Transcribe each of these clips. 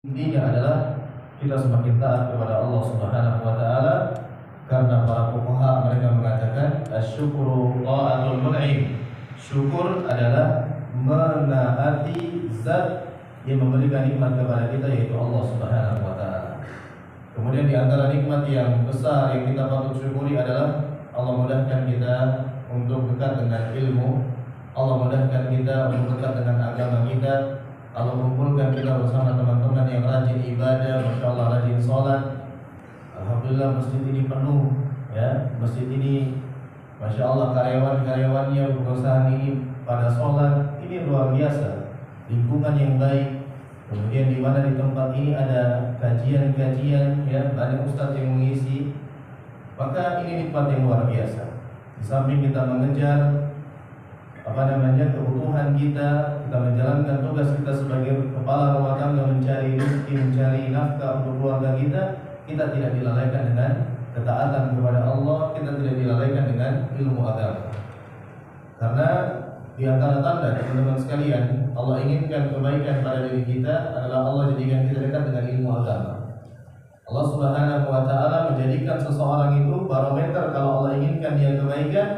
Intinya adalah kita semakin taat kepada Allah Subhanahu wa taala, karena para fuqaha mereka mengatakan asyukru ta'atul mun'im. Syukur adalah menaati zat yang memberikan nikmat kepada kita, yaitu Allah Subhanahu wa taala. Kemudian di antara nikmat yang besar yang kita patut syukuri adalah Allah mudahkan kita untuk dekat dengan ilmu, Allah mudahkan kita untuk dekat dengan agama kita, Allah kumpulkan kita bersama teman-teman yang rajin ibadah, masya Allah rajin sholat. Alhamdulillah masjid ini penuh, ya masjid ini, masya Allah karyawan-karyawannya perusahaan ini pada sholat, ini luar biasa. Lingkungan yang baik, kemudian di mana di tempat ini ada kajian-kajian, ya banyak ustadz yang mengisi, maka ini nikmat yang luar biasa. Di samping kita mengejar kebutuhan kita menjalankan tugas kita sebagai kepala rumah tangga, mencari rezeki, mencari nafkah untuk keluarga kita tidak dilalaikan dengan ketaatan kepada Allah, kita tidak dilalaikan dengan ilmu agama. Karena di antara tanda teman-teman sekalian Allah inginkan kebaikan pada diri kita adalah Allah jadikan kita dekat dengan ilmu agama. Allah Subhanahu wa taala menjadikan seseorang itu barometer kalau Allah inginkan dia kebaikan,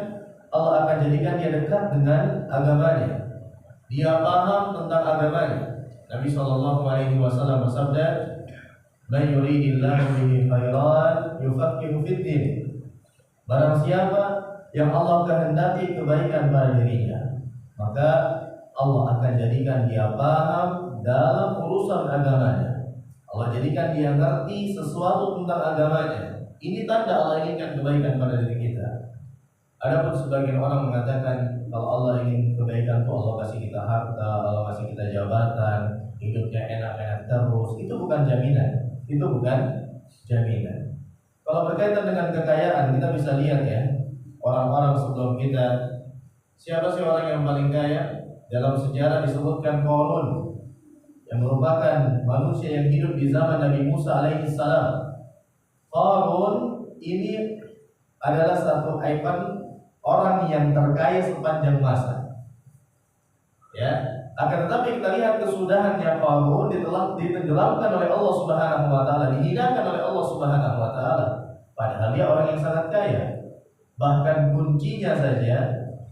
Allah akan jadikan dia dekat dengan agamanya. Dia paham tentang agamanya. Nabi SAW bersabda, "Man yuridillahu bihi khairan yufaqihu fid din." Barang siapa yang Allah kehendaki kebaikan pada dirinya, maka Allah akan jadikan dia paham dalam urusan agamanya. Allah jadikan dia ngerti sesuatu tentang agamanya. Ini tanda Allah inginkan kebaikan pada diri kita. Adapun sebagian orang mengatakan kalau Allah ingin kebaikan itu Allah kasih kita harta, Allah kasih kita jabatan, hidupnya enak-enak terus. Itu bukan jaminan. Itu bukan jaminan. Kalau berkaitan dengan kekayaan, kita bisa lihat ya, orang-orang sebelum kita, siapa sih orang yang paling kaya? Dalam sejarah disebutkan Qarun, yang merupakan manusia yang hidup di zaman Nabi Musa alaihissalam. Qarun ini adalah satu ikon orang yang terkaya sepanjang masa, ya. Akan tetapi kita lihat kesudahannya Qarun ditenggelamkan oleh Allah Subhanahu wa taala, dihinakan oleh Allah Subhanahu wa taala. Padahal dia orang yang sangat kaya. Bahkan kuncinya saja,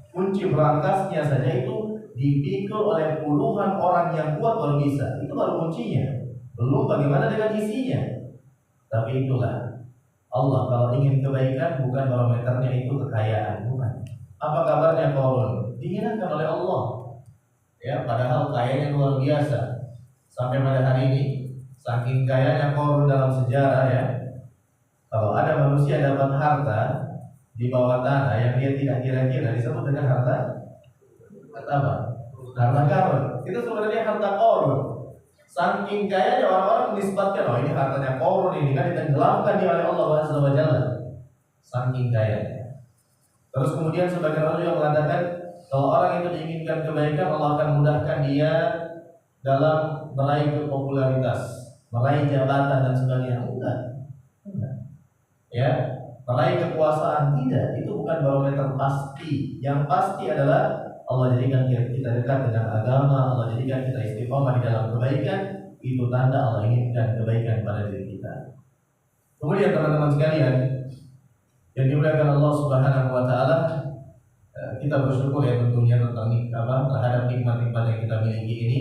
kunci berangkasnya saja itu dipikul oleh puluhan orang yang kuat baru bisa. Itu baru kuncinya. Belum bagaimana dengan isinya. Tapi itulah Allah kalau ingin kebaikan bukan barometernya itu kekayaan, bukan. Apa kabarnya Qarun? Dihinakan oleh Allah. Ya, padahal kayanya luar biasa. Sampai pada hari ini, saking kayanya Qarun dalam sejarah ya. Kalau ada manusia dapat harta di bawah tanah yang dia tidak kira-kira, disebut dengan harta apa? Harta karun. Itu sebenarnya harta Qarun. Saking kayanya orang-orang menisbatkan, oh ini hartanya Qarun, ini kan ditenggelamkan dia oleh Allah Azza wa Jalla. Saking kayanya. Terus kemudian sebagian orang juga mengatakan kalau orang itu diinginkan kebaikan, Allah akan mudahkan dia dalam meraih popularitas, meraih jabatan dan sebagainya. Enggak. Ya, meraih kekuasaan tidak. Itu bukan barometer pasti. Yang pasti adalah Allah jadikan kita dekat dengan agama, Allah jadikan kita istiqomah di dalam kebaikan. Itu tanda Allah inginkan kebaikan pada diri kita. Kemudian teman-teman sekalian yang dimuliakan Allah Subhanahu wa taala, kita bersyukur ya tentunya terhadap nikmat-nikmat yang kita miliki ini.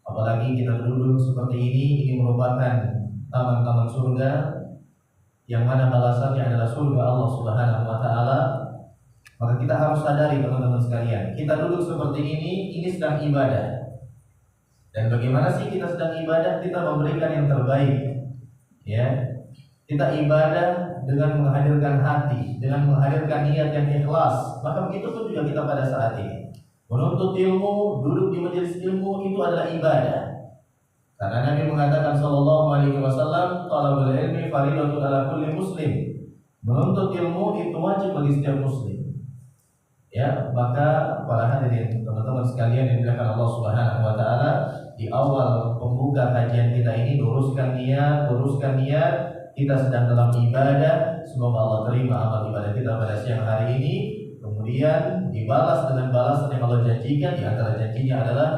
Apalagi kita duduk seperti ini merupakan taman-taman surga yang mana balasannya adalah surga Allah Subhanahu wa taala. Maka kita harus sadari teman-teman sekalian, kita duduk seperti ini sedang ibadah. Dan bagaimana sih kita sedang ibadah? Kita memberikan yang terbaik. Ya. Kita ibadah dengan menghadirkan hati, dengan menghadirkan niat yang ikhlas. Maka begitu pun juga kita pada saat ini. Menuntut ilmu, duduk di majelis ilmu itu adalah ibadah. Karena Nabi mengatakan sallallahu alaihi wasallam, talabul ilmi fardhatun ala kulli muslim. Menuntut ilmu itu wajib bagi setiap muslim. Ya, maka para hadirin teman-teman sekalian yang dimuliakan Allah Subhanahu wa taala, di awal pembuka kajian kita ini luruskan niat, kita sedang dalam ibadah. Semoga Allah terima amal ibadah kita pada siang hari ini. Kemudian dibalas dengan balasan yang Allah janjikan. Di antara janjinya adalah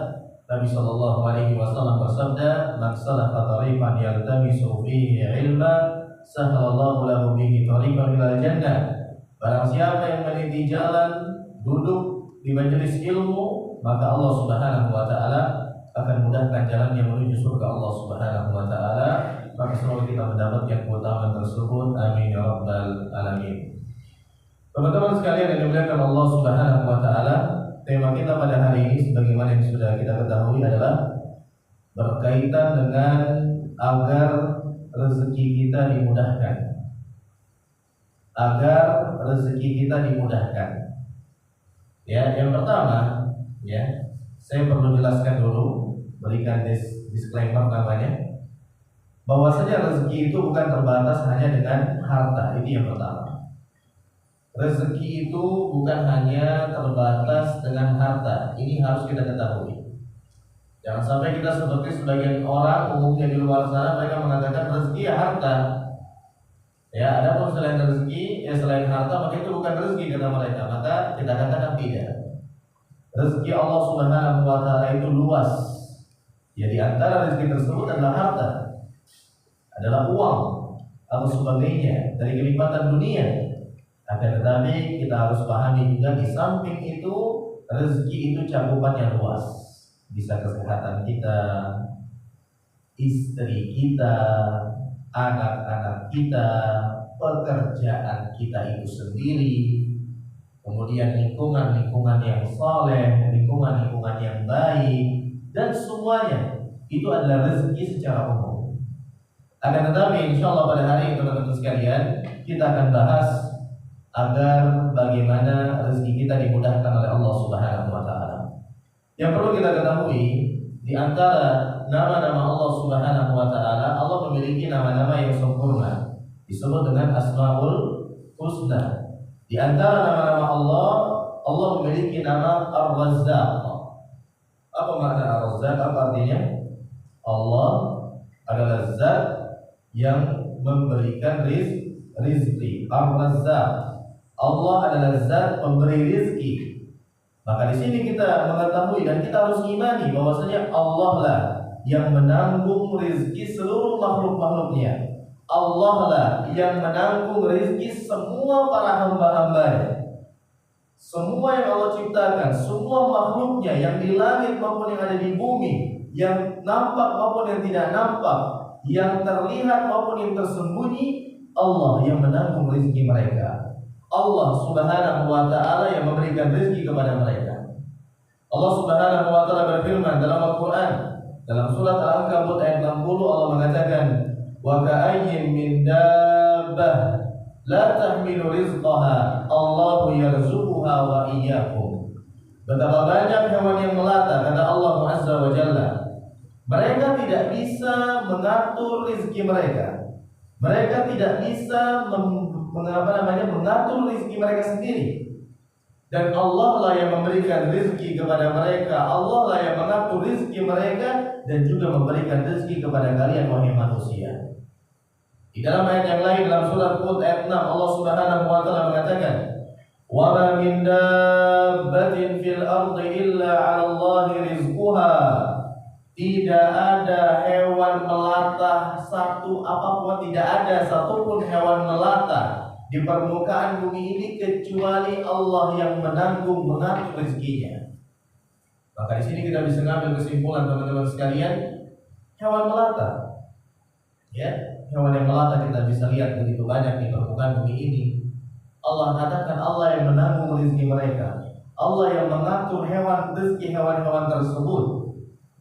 Nabi Shallallahu Alaihi Wasallam bersabda, "Man salaka tariqan yaltamisu fihi ilma, sahhalallahu lahu bihi tariqan ilal jannah." Barang siapa yang meniti jalan duduk di majelis ilmu, maka Allah Subhanahu wa taala akan mudahkan jalannya menuju surga Allah Subhanahu wa taala. Maka semoga kita mendapatkan keutamaan tersebut. Amin ya rabbal alamin. Teman-teman sekalian yang dimuliakan Allah Subhanahu wa taala, tema kita pada hari ini sebagaimana yang sudah kita ketahui adalah berkaitan dengan agar rezeki kita dimudahkan. Agar rezeki kita dimudahkan. Ya, yang pertama, ya, saya perlu jelaskan dulu, berikan disclaimer namanya, bahwasanya rezeki itu bukan terbatas hanya dengan harta. Ini yang pertama. Rezeki itu bukan hanya terbatas dengan harta. Ini harus kita ketahui. Jangan sampai kita seperti sebagian orang umumnya di luar sana, mereka mengatakan rezeki ya harta. Ya, ada pun selain rezeki, ya selain harta, maka itu bukan rezeki kata mereka. Maka kita katakan tidak. Rezeki Allah Subhanahu wa taala itu luas. Ya, di antara rezeki tersebut adalah harta, adalah uang atau sebagainya dari kenikmatan dunia. Akan tetapi kita harus pahami juga di samping itu rezeki itu cakupannya luas. Bisa kesehatan kita, istri kita, anak-anak kita, pekerjaan kita itu sendiri, kemudian lingkungan yang saleh, lingkungan yang baik, dan semuanya itu adalah rezeki secara umum. Akan tetapi insya Allah pada hari ini teman-teman sekalian, kita akan bahas agar bagaimana rezeki kita dimudahkan oleh Allah Subhanahu wa taala. Yang perlu kita ketahui, di antara nama-nama Allah Subhanahu wa taala, Allah memiliki nama-nama yang sempurna, disebut dengan Asmaul Husna. Di antara nama-nama Allah, Allah memiliki nama Ar-Razzaq. Apa makna Ar-Razzaq? Apa artinya? Allah adalah zat yang memberikan rizki. Ar-Razzaq. Allah adalah zat pemberi rizki. Maka di sini kita mengetahui dan kita harus imani bahwasanya Allah lah yang menanggung rizki seluruh makhluk-makhluknya. Allah lah yang menanggung rizki semua para hamba-hambanya. Semua yang Allah ciptakan, semua makhluknya yang di langit maupun yang ada di bumi, yang nampak maupun yang tidak nampak, yang terlihat maupun yang tersembunyi, Allah yang menanggung rizki mereka. Allah Subhanahu wa taala yang memberikan rezeki kepada mereka. Allah Subhanahu wa taala berfirman dalam Al-Qur'an, dalam surat Al-Ankabut ayat 60, Allah mengatakan, "Wa ka'ayyin min dabbah la tahmilu rizqaha, Allahu yarzuquha wa iyyakum." Betapa banyak hewan yang melata, kata Allah Azza wa Jalla. Mereka tidak bisa mengatur rezeki mereka. Mereka tidak bisa mengatur rezeki mereka sendiri. Dan Allah lah yang memberikan rezeki kepada mereka. Allah lah yang mengatur rezeki mereka dan juga memberikan rezeki kepada kalian wahai manusia. Di dalam ayat yang lain dalam surat Hud ayat 6, Allah Subhanahu wa taala mengatakan, "Wa ma min dabbatin fil ardi illa 'ala Allahi rizquha." Tidak ada hewan melata satu apapun, tidak ada satupun hewan melata di permukaan bumi ini kecuali Allah yang menanggung mengatur rezekinya. Maka di sini kita bisa mengambil kesimpulan teman-teman sekalian, hewan melata, ya, hewan yang melata kita bisa lihat begitu banyak di permukaan bumi ini. Allah katakan Allah yang menanggung rezeki mereka, Allah yang mengatur rezeki hewan-hewan tersebut.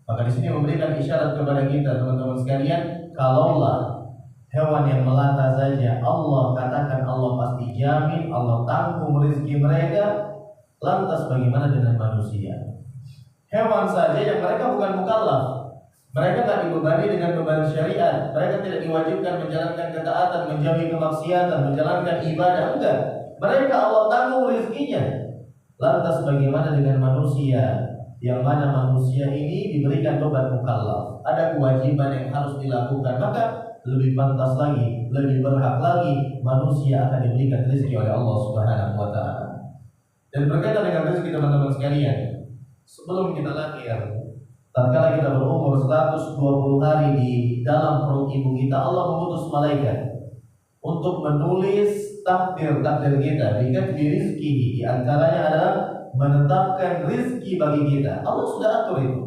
Maka di sini memberikan isyarat kepada kita teman-teman sekalian, kalaulah hewan yang melata saja Allah katakan Allah pasti jamin, Allah tanggung rezeki mereka, lantas bagaimana dengan manusia? Hewan saja yang mereka bukan mukallaf, mereka tidak dibebani dengan beban syariat, mereka tidak diwajibkan menjalankan ketaatan, menjauhi kemaksiatan, menjalankan ibadah, enggak. Mereka Allah tanggung rezekinya. Lantas bagaimana dengan manusia? Yang mana manusia ini diberikan beban mukallaf, ada kewajiban yang harus dilakukan, maka lebih pantas lagi, lebih berhak lagi manusia akan diberikan rezeki oleh Allah Subhanahu wa taala. Dan berkaitan dengan rezeki teman-teman sekalian, sebelum kita lahir, Tatkala kita berumur 120 hari di dalam perut ibu kita, Allah mengutus malaikat untuk menulis takdir-takdir kita. Bikat rizki, di antaranya adalah menetapkan rizki bagi kita. Allah sudah atur itu.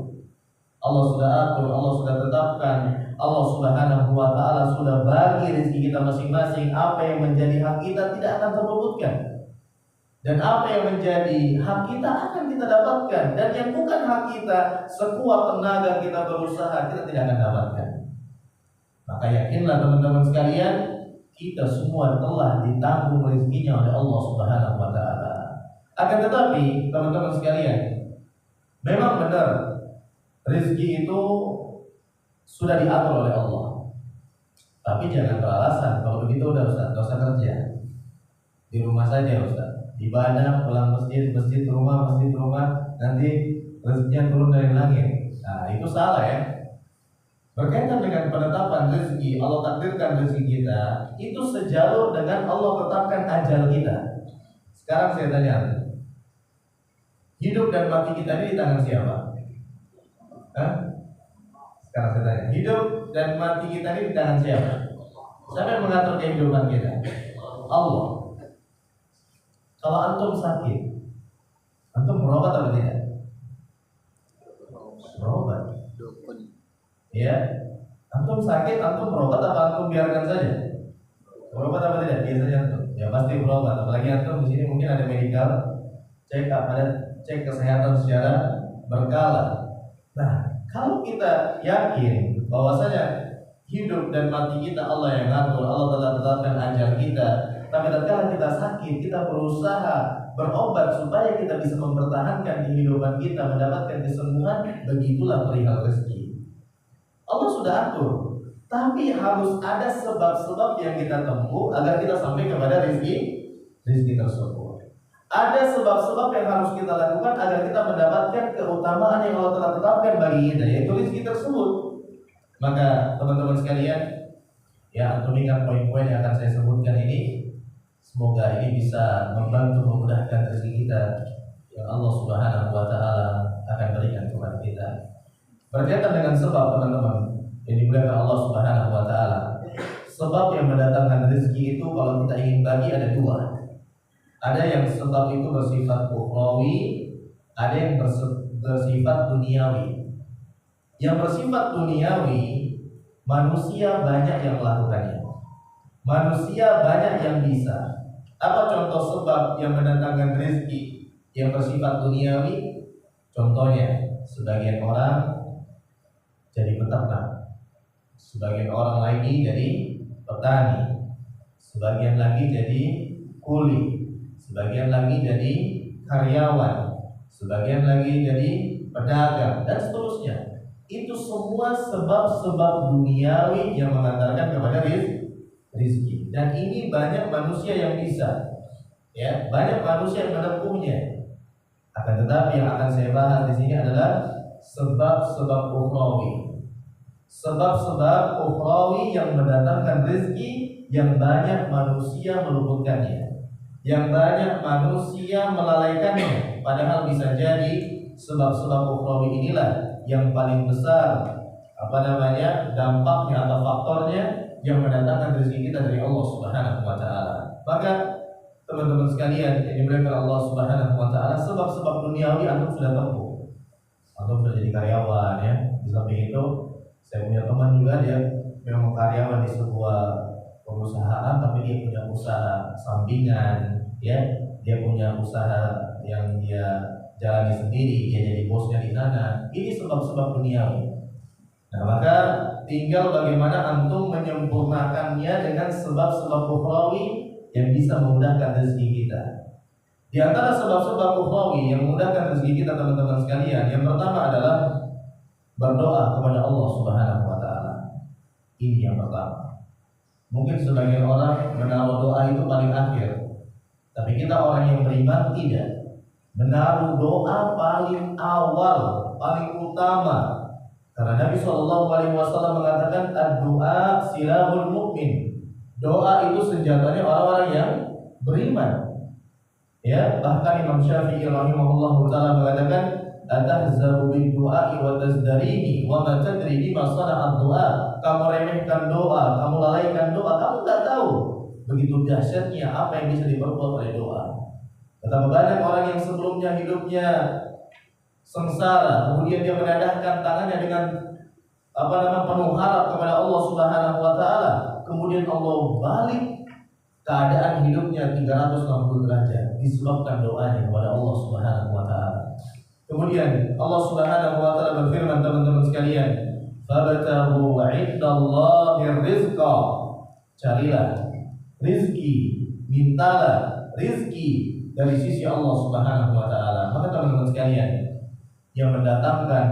Allah sudah atur, Allah sudah tetapkan. Allah Subhanahu wa ta'ala sudah bagi rizki kita masing-masing. Apa yang menjadi hak kita tidak akan terluputkan, dan apa yang menjadi hak kita akan kita dapatkan. Dan yang bukan hak kita, sekuat tenaga kita berusaha, kita tidak akan dapatkan. Maka yakinlah teman-teman sekalian, kita semua telah ditanggung rezekinya oleh Allah Subhanahu wa ta'ala. Akan tetapi teman-teman sekalian, memang benar rezeki itu sudah diatur oleh Allah. Tapi jangan beralasan kalau begitu udah Ustaz, gak usah kerja, di rumah saja Ustaz, ibadah, pulang masjid, masjid rumah, nanti rezekinya turun dari langit. Nah, itu salah ya. Berkaitan dengan penetapan rezeki, Allah takdirkan rezeki kita itu sejalur dengan Allah tetapkan ajal kita. Sekarang saya tanya, hidup dan mati kita ini di tangan siapa? Hah? Sekarang saya tanya, hidup dan mati kita ini di tangan siapa? Siapa yang mengatur kehidupan kita? Allah. Kalau antum sakit, antum berobat atau tidak? Berobat. Ya, antum sakit, antum berobat apa antum biarkan saja? Berobat apa tidak? Biasanya antum, ya pasti berobat. Apalagi antum di sini mungkin ada medical check up, ada cek kesehatan secara berkala. Nah, kalau kita yakin bahwasanya hidup dan mati kita Allah yang ngatur, Allah telah tetapkan ajal kita. Tapi tatkala kita sakit, kita berusaha berobat supaya kita bisa mempertahankan kehidupan kita, mendapatkan kesembuhan. Begitulah perihal rezeki. Allah sudah atur, tapi harus ada sebab-sebab yang kita tempuh agar kita sampai kepada rezeki tersebut. Ada sebab-sebab yang harus kita lakukan agar kita mendapatkan keutamaan yang Allah telah tetapkan bagi kita, yaitu rezeki tersebut. Maka teman-teman sekalian, ya antum ingat poin-poin yang akan saya sebutkan ini. Semoga ini bisa membantu memudahkan rezeki kita yang Allah Subhanahu wa ta'ala akan berikan kepada kita. Berkaitan dengan sebab teman-teman yang dimuliakan Allah Subhanahu wa ta'ala, sebab yang mendatangkan rezeki itu kalau kita ingin bagi ada dua. Ada yang sebab itu bersifat ukhrawi, ada yang bersifat duniawi. Yang bersifat duniawi, manusia banyak yang melakukannya, manusia banyak yang bisa. Apa contoh sebab yang mendatangkan rezeki yang bersifat duniawi? Contohnya, sebagian orang jadi peternak, sebagian orang lagi jadi petani, sebagian lagi jadi kuli, sebagian lagi jadi karyawan, sebagian lagi jadi pedagang, dan seterusnya. Itu semua sebab-sebab duniawi yang mengantarkan kepada rezeki. Dan ini banyak manusia yang bisa, ya, banyak manusia yang menempuhnya. Akan tetapi yang akan saya bahas di sini adalah sebab-sebab ukhrawi. Sebab-sebab ukhrawi yang mendatangkan rezeki yang banyak manusia meluputkannya, yang banyak manusia melalaikannya. Padahal bisa jadi sebab-sebab ukhrawi inilah yang paling besar dampaknya atau faktornya yang mendatangkan rezeki kita dari Allah Subhanahu wa ta'ala. Maka teman-teman sekalian yang dimuliakan Allah Subhanahu wa ta'ala, sebab-sebab duniawi antum sudah tempuh. Antum sudah jadi karyawan, ya. Di samping itu saya punya teman juga, dia memang karyawan di sebuah perusahaan, tapi dia punya usaha sampingan, ya. Dia punya usaha yang dia jalani sendiri, dia jadi bosnya di sana. Ini sebab-sebab duniawi. Nah, maka tinggal bagaimana antum menyempurnakannya dengan sebab-sebab ukhrawi yang bisa memudahkan rezeki kita. Di antara sebab-sebab ukhrawi yang memudahkan rezeki kita teman-teman sekalian, yang pertama adalah berdoa kepada Allah Subhanahu wa ta'ala. Ini yang pertama. Mungkin sebagian orang menaruh doa itu paling akhir, tapi kita orang yang beriman tidak. Menaruh doa paling awal, paling utama. Karena Nabi SAW mengatakan ad-du'a silahul mu'min. Doa itu senjatanya orang-orang yang beriman. Ya, bahkan Imam Syafi'i rahimahullah taala mengatakan atahzaru bid-du'a'i wa tazdarihi wa ma tadri bima sana'a ad-du'a. Kamu remehkan doa, kamu lalaikan doa, kamu enggak tahu begitu dahsyatnya apa yang bisa diperbuat oleh doa. Betapa banyak orang yang sebelumnya hidupnya sengsara, kemudian dia menadahkan tangannya dengan penuh harap kepada Allah Subhanahu wa taala, kemudian Allah balik keadaan hidupnya 360 derajat disebabkan doanya kepada Allah Subhanahu wa taala. Kemudian Allah Subhanahu wa taala berfirman, teman-teman sekalian, "Fabtaghu 'indallahi rizqa." Carilah rizki, mintalah rizki dari sisi Allah Subhanahu wa taala. Maka teman-teman sekalian, yang mendatangkan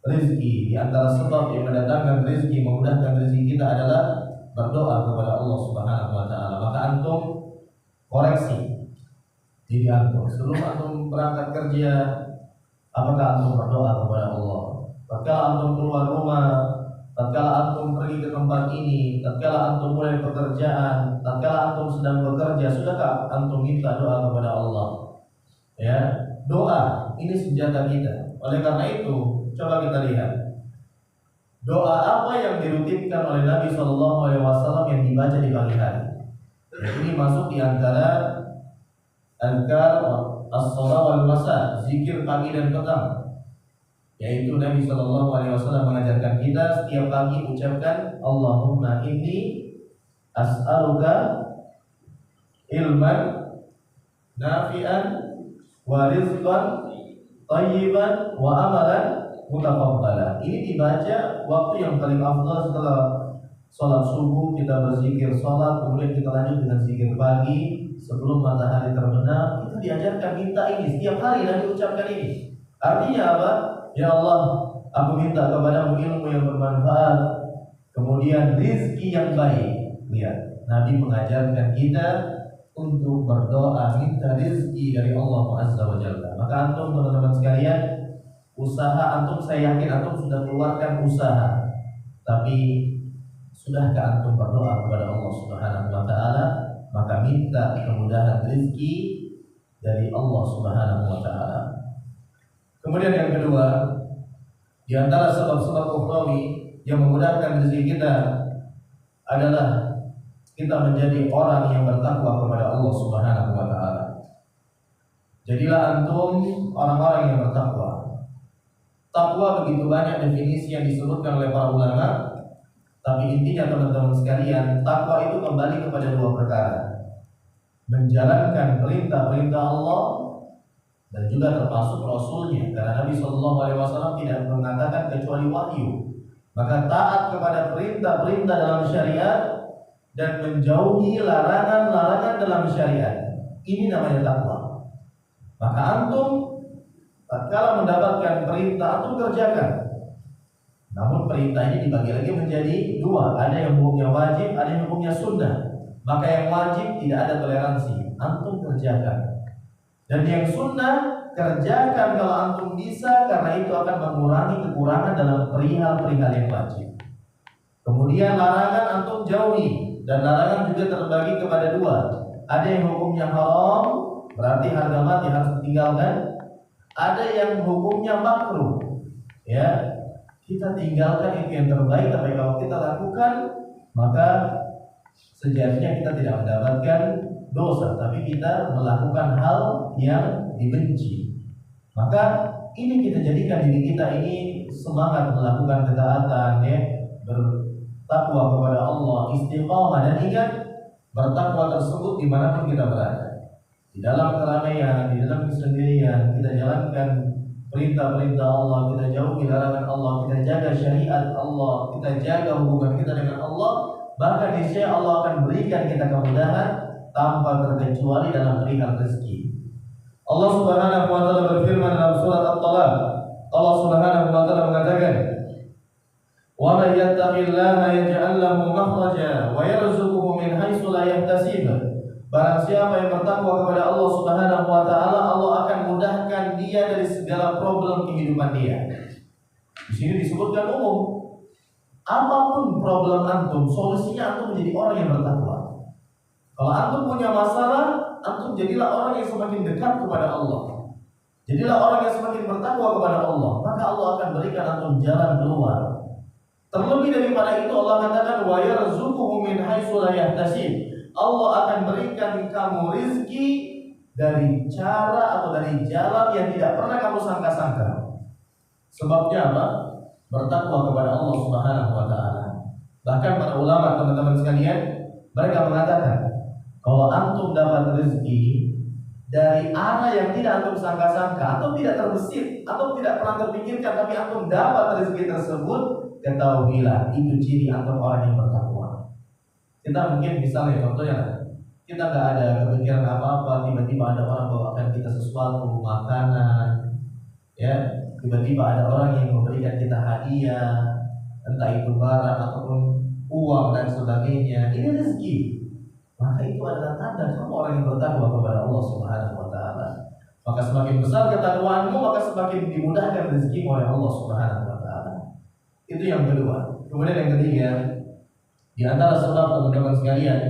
rizki, di antara sebab yang mendatangkan rizki, memudahkan rizki kita adalah berdoa kepada Allah Subhanahu wa taala. Maka antum koreksi diri antum sebelum antum berangkat kerja, apakah antum berdoa kepada Allah? Tatkala antum keluar rumah, tatkala antum pergi ke tempat ini, tatkala antum mulai pekerjaan, tatkala antum sedang bekerja, sudahkah antum minta doa kepada Allah? Ya, doa ini senjata kita. Oleh karena itu, coba kita lihat doa apa yang dirutinkan oleh Nabi SAW yang dibaca di pagi hari. Ini masuk di antara azkar as-shabah wal masa, zikir pagi dan petang. Yaitu Nabi SAW mengajarkan kita setiap pagi ucapkan Allahumma inni as'aluka ilman nafi'an wa rizqan thayyiban wa amalan mutaqabbala. Ini dibaca waktu yang paling afdal setelah sholat subuh. Kita berzikir sholat, kemudian kita lanjut dengan zikir pagi sebelum matahari terbenam. Kita diajarkan minta ini setiap hari dan diucapkan ini. Artinya apa? Ya Allah, aku minta kepadamu ilmu yang bermanfaat, kemudian rizki yang baik. Lihat, Nabi mengajarkan kita untuk berdoa minta rizki dari Allah Azza wa Jalla. Maka antum teman-teman sekalian, usaha antum, saya yakin antum sudah keluarkan usaha, tapi sudahkah antum berdoa kepada Allah Subhanahu wa taala? Maka minta kemudahan rizki dari Allah Subhanahu wa taala. Kemudian yang kedua, di antara sebab-sebab ukhrawi yang memudahkan rezeki kita adalah kita menjadi orang yang bertakwa kepada Allah Subhanahu wa taala. Jadilah antum orang-orang yang bertakwa. Takwa begitu banyak definisi yang disebutkan oleh para ulama, tapi intinya teman-teman sekalian, takwa itu kembali kepada dua perkara: menjalankan perintah-perintah Allah dan juga termasuk Rasulnya, karena Nabi SAW tidak mengatakan kecuali wahyu. Maka taat kepada perintah-perintah dalam syariat dan menjauhi larangan-larangan dalam syariat, ini namanya takwa. Maka antum tatkala mendapatkan perintah, antum kerjakan. Namun perintah ini dibagi lagi menjadi dua, ada yang hukumnya wajib, ada yang hukumnya sunnah. Maka yang wajib tidak ada toleransi, antum kerjakan. Dan yang sunnah kerjakan kalau antum bisa, karena itu akan mengurangi kekurangan dalam perihal-perihal yang wajib. Kemudian larangan antum jauhi, dan larangan juga terbagi kepada dua. Ada yang hukumnya haram, berarti harga mati harus ditinggalkan. Ada yang hukumnya makruh, ya kita tinggalkan, itu yang terbaik. Tapi kalau kita lakukan, maka sejatinya kita tidak mendapatkan dosa, tapi kita melakukan hal yang dibenci. Maka ini kita jadikan diri kita ini semangat melakukan ketaatan, ya, bertakwa kepada Allah, istiqamah. Dan ingat, bertakwa tersebut dimanapun kita berada, di dalam keramaian, di dalam kesendirian, kita jalankan perintah-perintah Allah, kita jauhi larangan Allah, kita jaga syariat Allah, kita jaga hubungan kita dengan Allah, maka niscaya Allah akan berikan kita kemudahan tanpa terkecuali dalam perihal rezeki. Allah Subhanahu wa taala berfirman dalam surat At-Talaq. Allah Subhanahu wa taala mengatakan, "Wa may yattaqillaha yaj'al lahu makhraja wa yarzuquhu min haitsu la yahtasib." Barang siapa yang bertakwa kepada Allah Subhanahu wa taala, Allah akan mudahkan dia dari segala problem kehidupan dia. Di sini disebutkan umum. Apapun problem antum, solusinya antum menjadi orang yang bertakwa. Kalau antum punya masalah, antum jadilah orang yang semakin dekat kepada Allah. Jadilah orang yang semakin bertakwa kepada Allah, maka Allah akan berikan antum jalan keluar. Terlebih daripada itu Allah katakan wa yarzuquhu min haitsu la yahtasib. Allah akan berikan kamu rizki dari cara atau dari jalan yang tidak pernah kamu sangka-sangka. Sebabnya apa? Bertakwa kepada Allah Subhanahu wa taala. Bahkan para ulama, teman-teman sekalian, mereka mengatakan kalau antum dapat rezeki dari arah yang tidak antum sangka-sangka atau tidak terbesit atau tidak pernah terpikirkan, tapi antum dapat rezeki tersebut, ketahuilah itu ciri antum orang yang bertakwa. Kita mungkin misalnya contohnya, kita nggak ada kepikiran apa-apa, tiba-tiba ada orang bawakan kita sesuatu, makanan, ya, tiba-tiba ada orang yang memberikan kita hadiah, entah itu barang ataupun uang dan sebagainya. Ini rezeki. Maka itu adalah tanda kamu orang yang bertakwa kepada Allah Subhanahu wa taala. Maka semakin besar ketakwaanmu, maka semakin dimudahkan rezeki oleh Allah Subhanahu wa taala. Itu yang kedua. Kemudian yang ketiga, di antara sebab, teman-teman sekalian,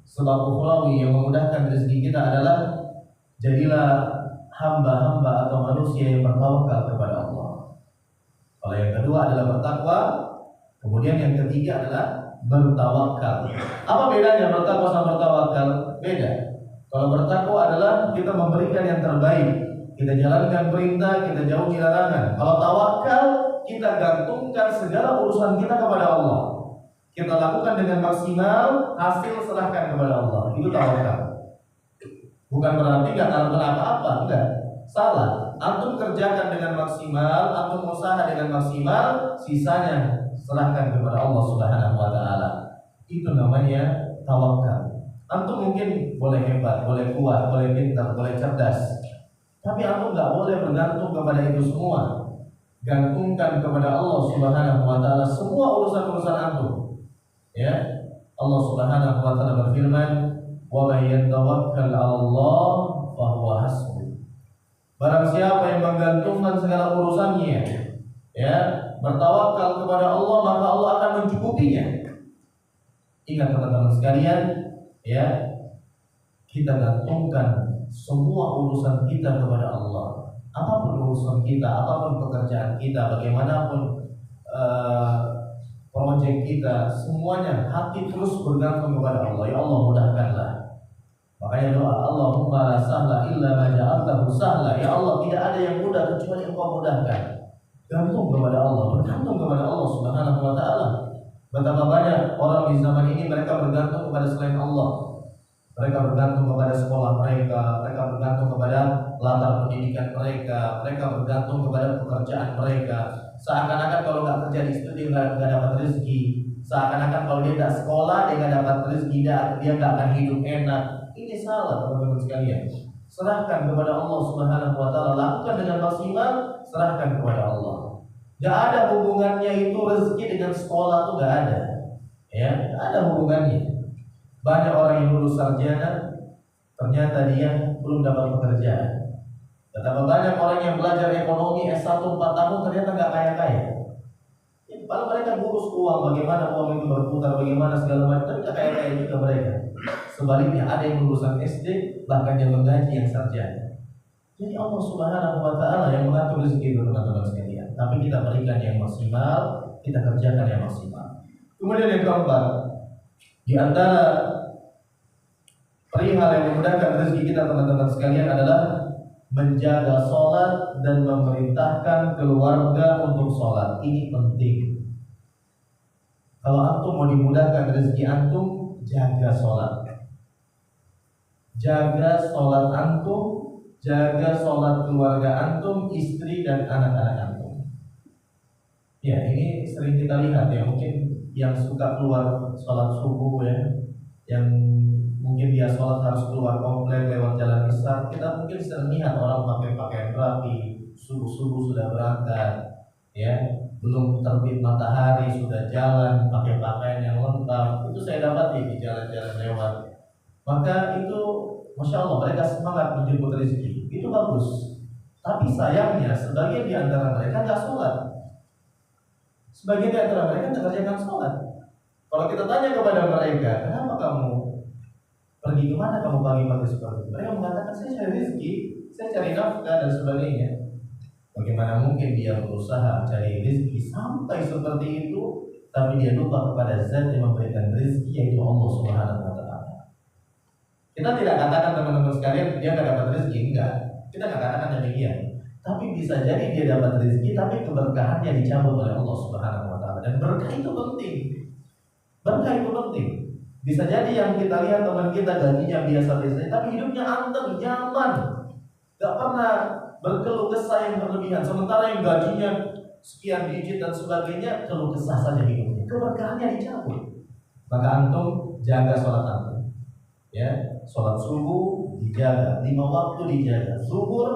sebab ukhrawi yang memudahkan rezeki kita adalah jadilah hamba-hamba atau manusia yang bertawakal kepada Allah. Kalau yang kedua adalah bertakwa, kemudian yang ketiga adalah bertawakal. Apa bedanya bertakwa sama bertawakal? Beda. Kalau bertakwa adalah kita memberikan yang terbaik, kita jalankan perintah, kita jauhi larangan. Kalau tawakal, kita gantungkan segala urusan kita kepada Allah. Kita lakukan dengan maksimal, hasil serahkan kepada Allah. Itu tawakal. Bukan berarti nggak melakukan apa-apa, enggak. Salah. Antum kerjakan dengan maksimal, antum usaha dengan maksimal, sisanya serahkan kepada Allah Subhanahu wa taala. Itu namanya tawakal. Antum mungkin boleh hebat, boleh kuat, boleh pintar, boleh cerdas, tapi antum nggak boleh bergantung kepada itu semua. Gantungkan kepada Allah Subhanahu wa taala semua urusan-urusan antum. Ya. Allah Subhanahu wa taala berfirman, "Wa may yatawakkal 'ala Allah fa huwa hasbuh." Barang siapa yang menggantungkan segala urusannya, ya, bertawakal kepada Allah, maka Allah akan mencukupinya. Ingat teman-teman sekalian, ya, kita gantungkan semua urusan kita kepada Allah. Apapun urusan kita, apapun pekerjaan kita, bagaimanapun proyek kita, semuanya hati terus bergantung kepada Allah. Ya Allah, mudahkanlah. Makanya doa, Allahumma la sahla illa ma ja'altahu sahla. Ya Allah, tidak ada yang mudah kecuali Engkau mudahkan. Gantung kepada Allah, bergantung kepada Allah Subhanahu wa taala. Betapa banyak orang di zaman ini mereka bergantung kepada selain Allah. Mereka bergantung kepada sekolah mereka, mereka bergantung kepada latar pendidikan mereka, mereka bergantung kepada pekerjaan mereka. Seakan-akan kalau nggak kerja di situ dia nggak dapat rezeki. Seakan-akan kalau dia nggak sekolah dia nggak dapat rezeki, dia nggak akan hidup enak. Ini salah teman-teman sekalian. Serahkan kepada Allah Subhanahu wa taala, lakukan dengan maksimal, serahkan kepada Allah. Gak ada hubungannya itu rezeki dengan sekolah, tuh gak ada. Ya, gak ada hubungannya. Banyak orang yang lulus sarjana, ternyata dia belum dapat pekerjaan. Betapa banyak orang yang belajar ekonomi S1 4 tahun ternyata gak kaya-kaya. Padahal mereka ngurus uang, bagaimana uang itu berputar, bagaimana segala macam, tapi gak kaya-kaya juga mereka. Sebaliknya ada yang lulusan SD bahkan yang menggaji yang sarjana. Jadi Allah Subhanahu wa taala yang mengatur rezeki itu teman-teman sekalian. Tapi kita berikan yang maksimal, kita kerjakan yang maksimal. Kemudian yang keempat, di antara perihal yang memudahkan rezeki kita teman-teman sekalian adalah menjaga sholat dan memerintahkan keluarga untuk sholat. Ini penting. Kalau antum mau dimudahkan rezeki antum, jaga sholat. Jaga sholat antum, jaga sholat keluarga antum, istri dan anak-anak antum. Ya, ini sering kita lihat ya, mungkin yang suka keluar sholat subuh ya, yang mungkin dia sholat harus keluar komplek lewat jalan besar. Kita mungkin sering lihat orang pakai pakaian rapi, subuh-subuh sudah berangkat, ya, belum terbit matahari sudah jalan pakai pakaian yang lengkap. Itu saya dapat di jalan-jalan lewat. Maka itu Masya Allah, mereka semangat menjemput rezeki. Itu bagus. Tapi sayangnya sebagian di antara mereka nggak sholat. Sebagian di antara mereka nggak kerjakan sholat. Kalau kita tanya kepada mereka, kenapa kamu pergi kemana kamu pagi-pagi seperti itu? Mereka mengatakan, saya cari rezeki. saya cari nafkah dan sebagainya. Bagaimana mungkin dia berusaha mencari rezeki sampai seperti itu, tapi dia lupa kepada zat yang memberikan rezeki, yaitu Allah Subhanahu wa Ta'ala. Kita tidak katakan teman-teman sekalian dia nggak dapat rezeki, enggak. Kita nggak katakan demikian. Tapi bisa jadi dia dapat rezeki, tapi keberkahannya dicabut oleh Allah Subhanahu wa Ta'ala. Dan berkah itu penting. Berkah itu penting. Bisa jadi yang kita lihat teman kita gajinya biasa-biasa, tapi hidupnya anteng, nyaman, nggak pernah berkeluh kesah yang berlebihan. Sementara yang gajinya sekian digit dan sebagainya, keluh kesah saja hidupnya. Keberkahannya dicabut. Maka antum jaga sholat antum. Ya, sholat subuh dijaga, 5 waktu dijaga, zuhur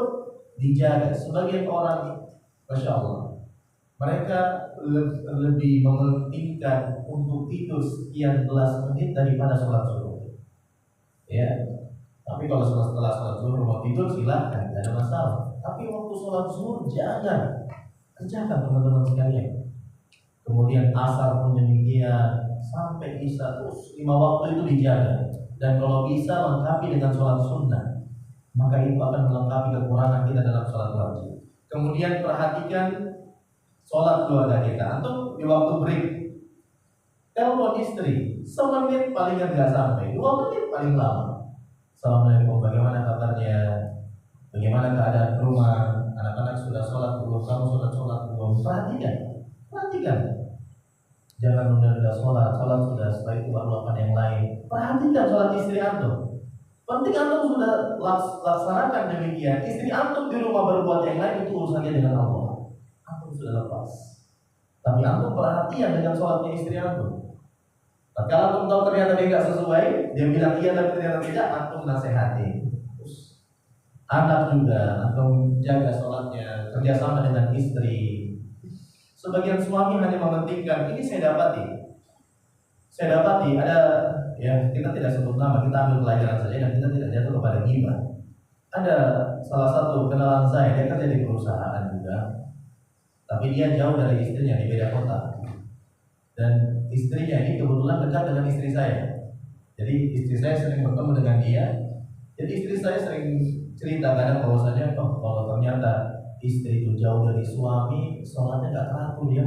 dijaga. Sebagian orang, masya Allah, mereka lebih mementingkan untuk tidur sekian belas menit daripada sholat subuh. Ya, tapi kalau setelah sholat zuhur mau tidur silahkan, tidak ada masalah. Tapi waktu sholat zuhur jangan, kerjakan teman-teman sekalian. Kemudian asar pun demikian, sampai isya terus 5 waktu itu dijaga. Dan kalau bisa lengkapi dengan sholat sunnah, maka itu akan melengkapi kekurangan kita dalam sholat wajib. Kemudian perhatikan sholat keluarga kita. Antum di waktu break, telepon istri, semenit paling nggak sampai, 2 menit paling lama. Assalamualaikum, bagaimana kabarnya? Bagaimana keadaan rumah? Anak-anak sudah sholat belum? Kamu sudah sholat belum? Perhatikan. Jangan menunda sholat sudah, setelah itu baru lakukan yang lain. Perhatikan sholat istri antum. Penting antum sudah laksanakan demikian. Istri antum di rumah berbuat yang lain, itu urusannya dengan Allah. Antum sudah lepas. Tapi antum perhatian dengan sholatnya istri antum. Nah, kalau antum tahu ternyata dia nggak sesuai, dia bilang iya tapi ternyata tidak, antum nasihati. Terus anak juga antum jaga sholatnya, kerjasama dengan istri. Sebagian suami hanya mementingkan, ini saya dapati ada, ya kita tidak sebut nama, kita ambil pelajaran saja dan kita tidak jatuh kepada ghibah. Ada salah satu kenalan saya, dia kerja di perusahaan juga, tapi dia jauh dari istrinya, di beda kota. Dan istrinya ini kebetulan dekat dengan istri saya. Jadi istri saya sering bertemu dengan dia. Jadi istri saya sering cerita kadang bahwasanya, oh kalau ternyata istri itu jauh dari suami, sholatnya nggak teratur ya.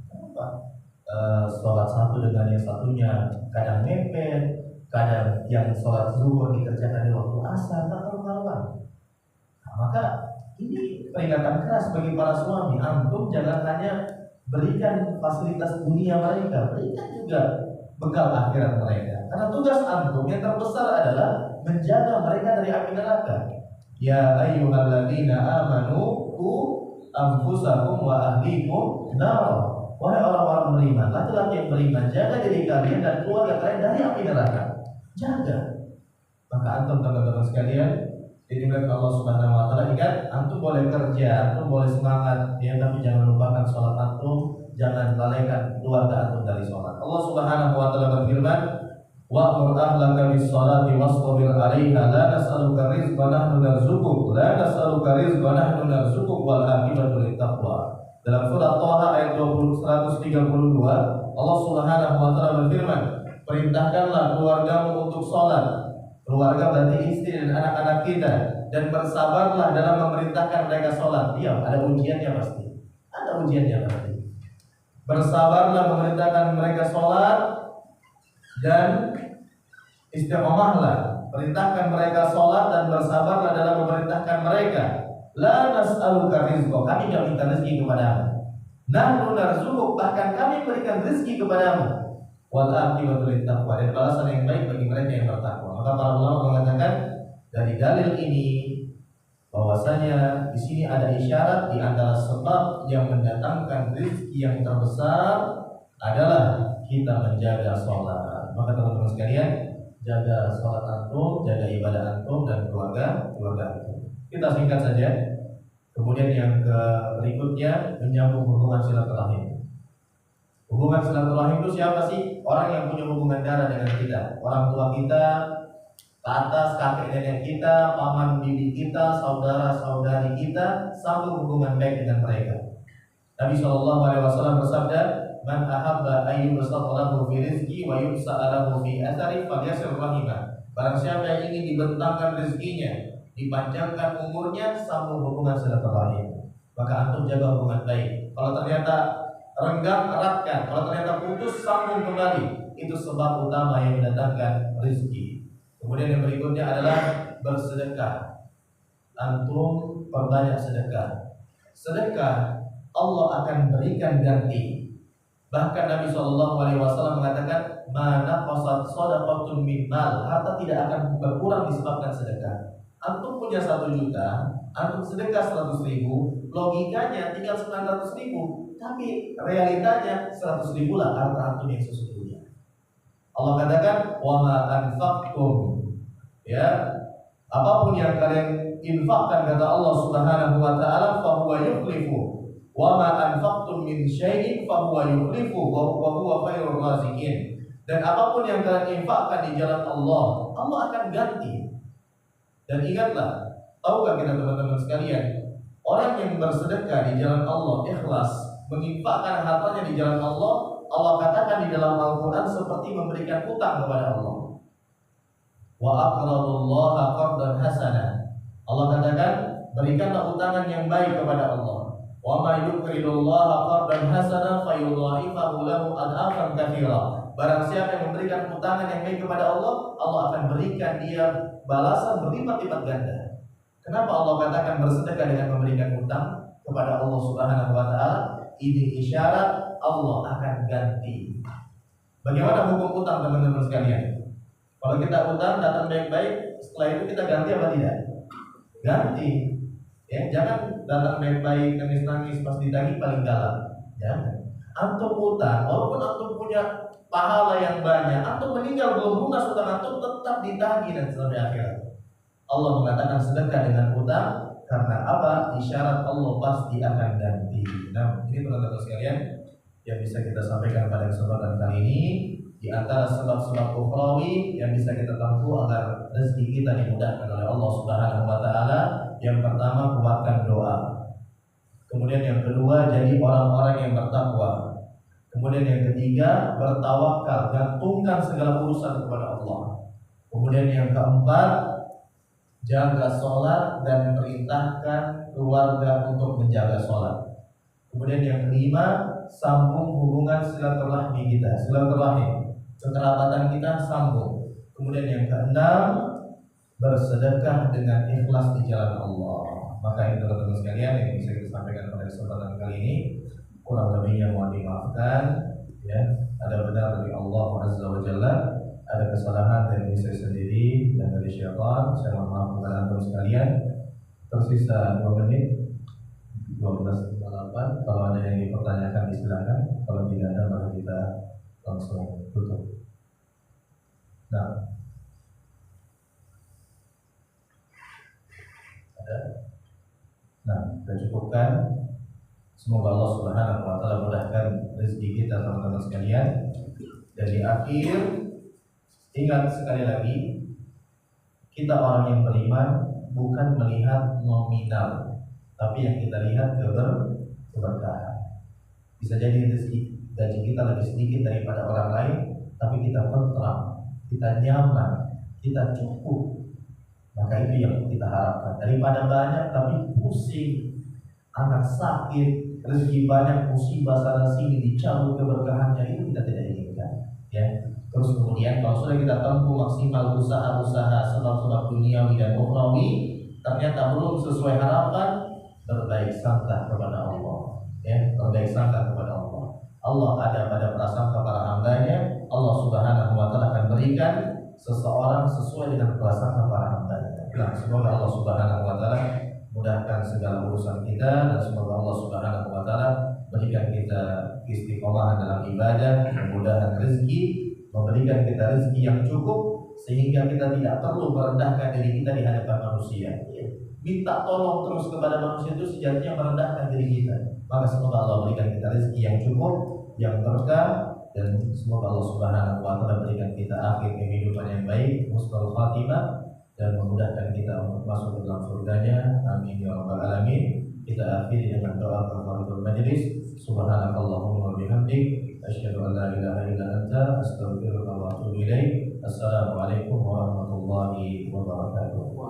Kenapa? Sholat satu dengan yang satunya kadang mepet, kadang yang sholat zuhur dikerjakan di waktu asar, tak karuan. Nah, maka ini peringatan keras bagi para suami. Antum jangan hanya berikan fasilitas dunia mereka, berikan juga bekal akhirat mereka. Karena tugas antum yang terbesar adalah menjaga mereka dari api neraka. Ya ayyuhalladzina amanu qu anfusakum wa ahlikum nar. Wahai orang-orang beriman, laki-laki yang beriman, jaga diri kalian dan keluarga kalian dari api neraka. Jaga. Maka antum teman-teman sekalian, dimuliakan Allah Subhanahu wa Ta'ala, ingat, antum boleh kerja, antum boleh semangat, ya, tapi jangan lupakan sholat antum, jangan lalaikan keluarga antum dari sholat. Allah Subhanahu wa Ta'ala berfirman, wa'mur ahlaka bis-sholati wastabir 'alaiha la nas'aluka rizqan nahnu narzuquk wal 'aqibatu lit-taqwa. Dalam surah Thaha ayat 132, Allah Subhanahu wa Ta'ala berfirman, perintahkanlah keluargamu untuk sholat. Keluarga berarti istri dan anak-anak kita, dan bersabarlah dalam memerintahkan mereka sholat. Iya, ada ujiannya pasti. Ada ujiannya pasti. Bersabarlah memerintahkan mereka sholat dan istiqomahlah, perintahkan mereka sholat dan bersabarlah dalam memerintahkan mereka. La nas'aluka rizqa, kami tidak minta rezeki kepadamu. Nahnu narzuquk, bahkan kami berikan rezeki kepadamu. Wal aqibatu lit-taqwa, dan balasan yang baik bagi mereka yang bertakwa. Maka para ulama mengatakan dari dalil ini bahwasanya di sini ada isyarat di antara sebab yang mendatangkan rezeki yang terbesar adalah kita menjaga sholat. Maka teman-teman sekalian, jaga sholat antum, jaga ibadah antum dan keluarga antum. Kita singkat saja. Kemudian yang berikutnya menyambung hubungan silaturahim. Hubungan silaturahim itu siapa sih? Orang yang punya hubungan darah dengan kita, orang tua kita, ke atas kakek nenek kita, paman bibi kita, saudara saudari kita, sambung hubungan baik dengan mereka. Nabi SAW bersabda, man ahabba ayyubsata lahu fi rizqi wa yubsa'a lahu fi athari falyasir rahimah. Barang siapa yang ingin dibentangkan rezekinya dipanjangkan umurnya, sambung hubungan silaturahim. Maka antum jaga hubungan baik. Kalau ternyata renggang, eratkan. Kalau ternyata putus, sambung kembali. Itu sebab utama yang mendatangkan rezeki. Kemudian yang berikutnya adalah bersedekah. Antum perbanyak sedekah. Sedekah Allah akan berikan ganti. Bahkan Nabi SAW mengatakan, "Mana qasat shadaqatun min mal." Harta tidak akan berkurang disebabkan sedekah. Antum punya 1 juta, antum sedekah 100.000, logikanya tinggal 900.000, tapi realitanya 100.000 lah harta antum yang sesungguhnya. Allah katakan, "Wa ma anfaqtum." Ya, apapun yang kalian infakkan, kata Allah Subhanahu wa taala, fa huwa yukhlifu. Wa ma anfaqtum min syai'in fa huwa yukhlifu wa huwa khairur raziqin. Dan apapun yang kalian infakkan di jalan Allah, Allah akan ganti. Dan ingatlah, tahukah kita teman-teman sekalian, orang yang bersedekah di jalan Allah ikhlas, menginfakkan hartanya di jalan Allah, Allah katakan di dalam Al-Qur'an seperti memberikan hutang kepada Allah. Wa aqradullaha qardan hasana. Allah katakan, berikanlah utangan yang baik kepada Allah. Wa may yuqridullaha qardan hasana fayudha'ifahu lahu ad'afan katsira. Barang siapa yang memberikan utangan yang baik kepada Allah, Allah akan berikan dia balasan berlipat-lipat ganda. Kenapa Allah katakan bersedekah dengan memberikan utang kepada Allah Subhanahu wa taala? Ini isyarat Allah akan ganti. Bagaimana hukum utang teman-teman sekalian? Kalau kita utang datang baik-baik, setelah itu kita ganti apa tidak? Ganti. Ya, jangan datang baik-baik, nangis-nangis pas ditagih paling galak. Jangan. Antum utang, walaupun antum punya pahala yang banyak, antum meninggal belum lunas utang antum, tetap ditagih dan sampai akhirat. Allah mengatakan sedekah dengan utang karena apa? Isyarat Allah pasti akan ganti. Nah, ini teman-teman sekalian yang bisa kita sampaikan pada kesempatan kali ini. Di antara sebab-sebab ukhrawi yang bisa kita tempuh agar rezeki kita dimudahkan oleh Allah Subhanahu wa taala, yang pertama kuatkan doa. Kemudian yang kedua, jadi orang-orang yang bertakwa. Kemudian yang ketiga, bertawakal, gantungkan segala urusan kepada Allah. Kemudian yang keempat, jaga sholat dan perintahkan keluarga untuk menjaga sholat. Kemudian yang kelima, sambung hubungan silaturahmi kita, silaturahim, kekerabatan kita sambung. Kemudian yang keenam, bersedekah dengan ikhlas di jalan Allah. Maka itu teman-teman sekalian yang bisa kita sampaikan pada kesempatan kali ini. Kurang lebihnya mohon dimaafkan. Ya, ada benar dari Allah Azza wa Jalla, ada kesalahan dari diri saya sendiri dan dari syaitan. Saya mohon maaf kepada antum sekalian. Tersisa 2 menit, 12:08. Kalau ada yang dipertanyakan silakan. Kalau tidak ada maka kita langsung tutup. Nah, ada. Nah, kita cukupkan. Semoga Allah Subhanahu wa taala mudahkan rezeki kita teman-teman sekalian. Dan di akhir, ingat sekali lagi, kita orang yang beriman bukan melihat nominal, tapi yang kita lihat keberkahan. Bisa jadi rezeki gaji kita lebih sedikit daripada orang lain, tapi kita tentram, kita nyaman, kita cukup. Maka itu yang kita harapkan. Daripada banyak tapi pusing, anak sakit, rezeki banyak, musibah sana sini, dicabut keberkahannya, itu kita tidak inginkan. Ya. Terus kemudian kalau sudah kita tempuh maksimal usaha-usaha sebab-sebab duniawi dan ukhrawi, ternyata belum sesuai harapan, berbaik sangka kepada Allah. Ya, berbaik sangka kepada Allah. Allah ada pada prasangka para hambanya. Allah Subhanahu wa taala akan berikan seseorang sesuai dengan prasangka para hambanya. Nah, semoga Allah Subhanahu wa taala mudahkan segala urusan kita, dan semoga Allah Subhanahu wa taala berikan kita istiqomah dalam ibadah, kemudahan rezeki, memberikan kita rezeki yang cukup sehingga kita tidak perlu merendahkan diri kita di hadapan manusia. Minta tolong terus kepada manusia itu sejatinya merendahkan diri kita. Maka semoga Allah berikan kita rezeki yang cukup, yang berkah, dan semoga Allah Subhanahu wa taala berikan kita akhir kehidupan yang baik, husnul khatimah, dan memudahkan kita untuk masuk ke dalam surganya. Amin ya rabbal alamin. Kita akhiri dengan doa kafaratul majlis. Subhanakallahumma wa bihamdik, asyhadu an la ilaha illa anta, astaghfiruka wa atubu ilaik. Assalamualaikum warahmatullahi wabarakatuh.